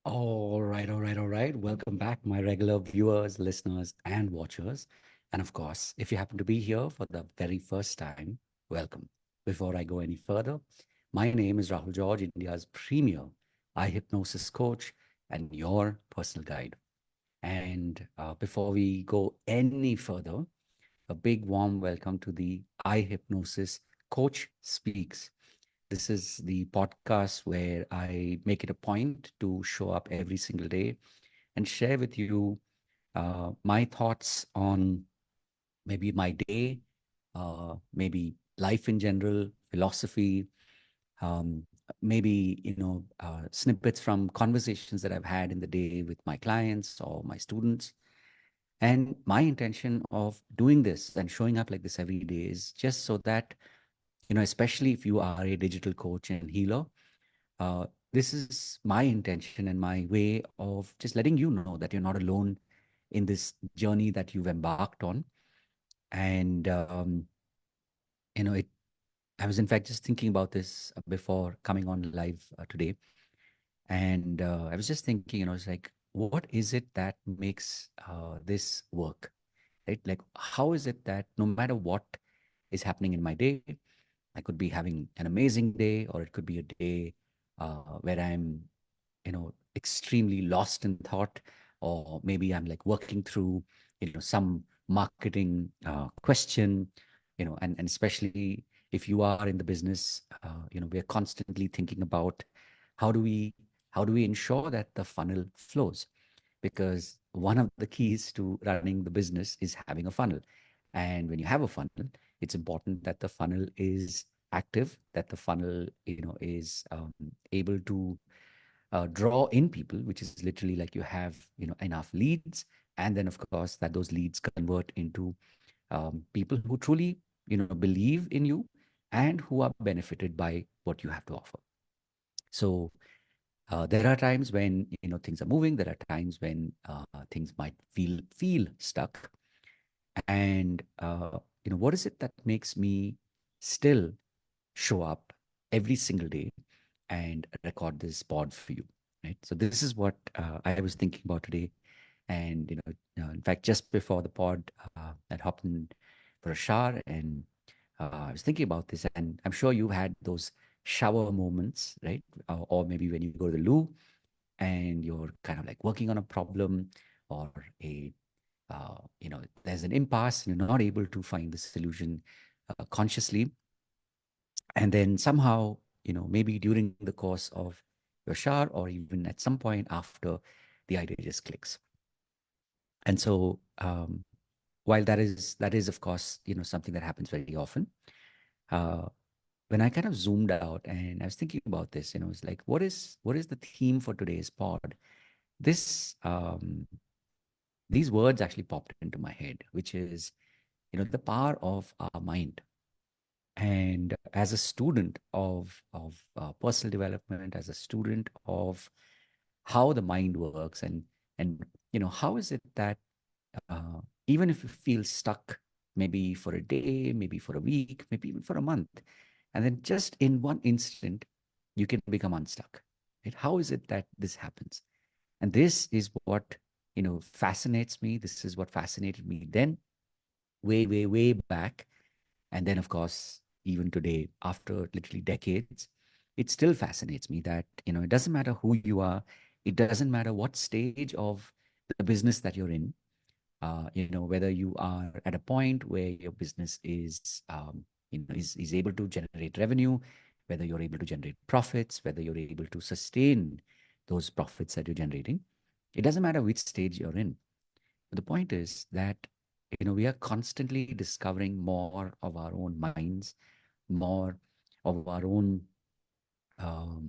All right. Welcome back, my regular viewers, listeners, and watchers. And of course, if you happen to be here for the very first time, welcome. Before I go any further, my name is Rahul George, India's premier eye hypnosis coach and your personal guide. And before we go any further, a big warm welcome to the Eye Hypnosis Coach Speaks. This is the podcast where I make it a point to show up every single day and share with you my thoughts on maybe my day, maybe life in general, philosophy, um, maybe snippets from conversations that I've had in the day with my clients or my students. And my intention of doing this and showing up like this every day is just so that, especially if you are a digital coach and healer, this is my intention and my way of just letting you know that you're not alone in this journey that you've embarked on. And, it, I was in fact just thinking about this before coming on live today. And I was just thinking, it's like, what is it that makes this work? Right? Like, how is it that no matter what is happening in my day, I could be having an amazing day, or it could be a day where I'm, extremely lost in thought, or maybe I'm like working through, some marketing question, and especially if you are in the business, we're constantly thinking about how do we how do we ensure that the funnel flows, because one of the keys to running the business is having a funnel. And when you have a funnel, it's important that the funnel is active, that the funnel, is able to draw in people, which is literally like you have, enough leads. And then, of course, that those leads convert into people who truly, believe in you and who are benefited by what you have to offer. So there are times when things are moving. There are times when things might feel stuck. And what is it that makes me still show up every single day and record this pod for you, right? So this is what I was thinking about today. And in fact, just before the pod, I hopped in for a shower, and I was thinking about this. And I'm sure you've had those shower moments, right? Or maybe when you go to the loo and you're kind of like working on a problem, or a there's an impasse and you're not able to find the solution consciously. And then somehow, maybe during the course of your shower, or even at some point after, the idea just clicks. And so while that is of course, something that happens very often, uh, when I kind of zoomed out and I was thinking about this, it's like, what is the theme for today's pod? This these words actually popped into my head, which is, the power of our mind. And as a student of personal development, as a student of how the mind works, and how is it that even if you feel stuck, maybe for a day, maybe for a week, maybe even for a month, and then just in one instant you can become unstuck, right? How is it that this happens? And this is what fascinates me. This is what fascinated me then, way back. And then, of course, even today, after literally decades, it still fascinates me that, it doesn't matter who you are, it doesn't matter what stage of the business that you're in, whether you are at a point where your business is able to generate revenue, whether you're able to generate profits, whether you're able to sustain those profits that you're generating. It doesn't matter which stage you're in. But the point is that, we are constantly discovering more of our own minds, more of our own, um,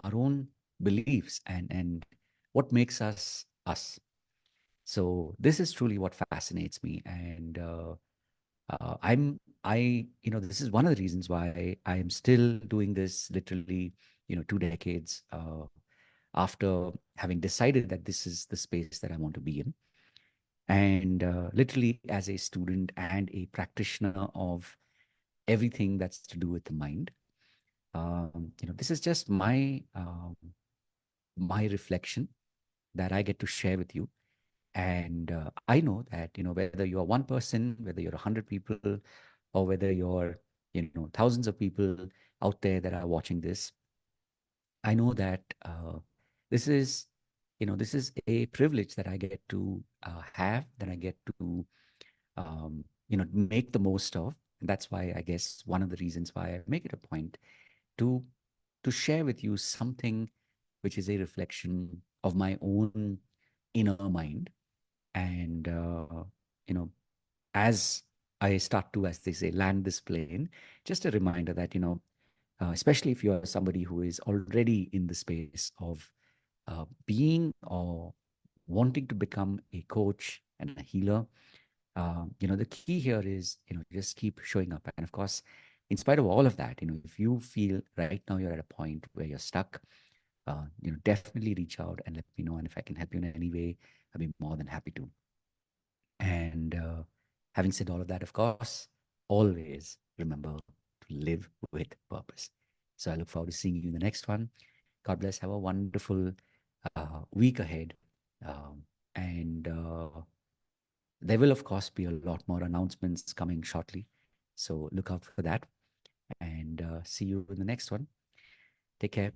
our own beliefs, and what makes us us. So this is truly what fascinates me. And this is one of the reasons why I am still doing this literally, 2 decades after having decided that this is the space that I want to be in. And literally, as a student and a practitioner of everything that's to do with the mind, this is just my my reflection that I get to share with you. And I know that, whether you're one person, whether you're 100 people, or whether you're, thousands of people out there that are watching this, I know that this is, this is a privilege that I get to have, that I get to, make the most of. And that's why I guess one of the reasons why I make it a point to share with you something which is a reflection of my own inner mind. And you know as I start to, as they say, land this plane, just a reminder that, especially if you're somebody who is already in the space of being or wanting to become a coach and a healer, the key here is, just keep showing up. And of course, in spite of all of that, if you feel right now you're at a point where you're stuck, definitely reach out and let me know. And if I can help you in any way, I'll be more than happy to. And having said all of that, of course, always remember to live with purpose. So I look forward to seeing you in the next one. God bless. Have a wonderful week ahead. And there will, of course, be a lot more announcements coming shortly. So look out for that. And see you in the next one. Take care.